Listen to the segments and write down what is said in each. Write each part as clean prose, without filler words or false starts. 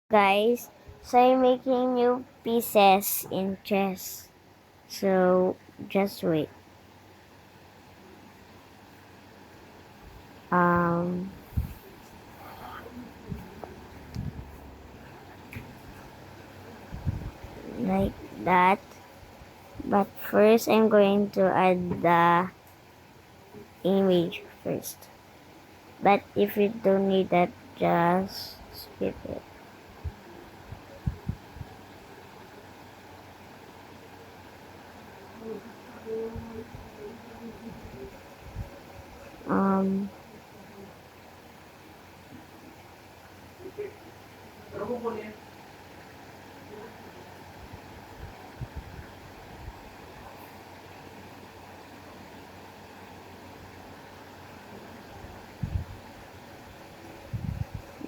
Guys, so I'm making new pieces in chess. So just wait. Um like that. But first I'm going to add the image first. But if you don't need that, just skip it. Um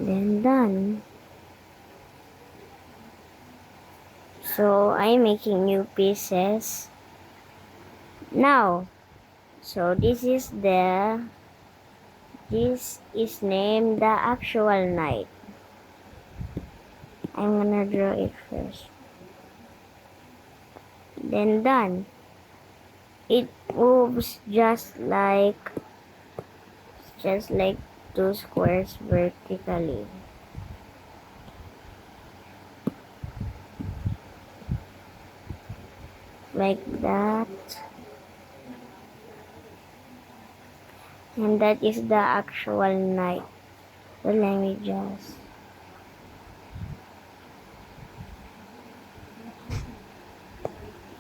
then done. So I'm making new pieces now. So this is named the actual knight. I'm gonna draw it first. Then done. It moves just like two squares vertically. Like that. And that is the actual knight. So let me just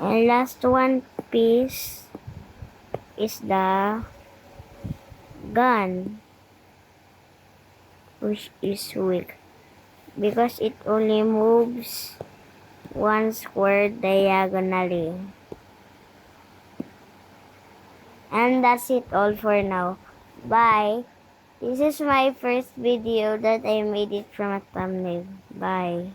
and last one piece is the gun, which is weak because it only moves one square diagonally. And that's it all for now. Bye. This is my first video that I made it from a thumbnail. Bye.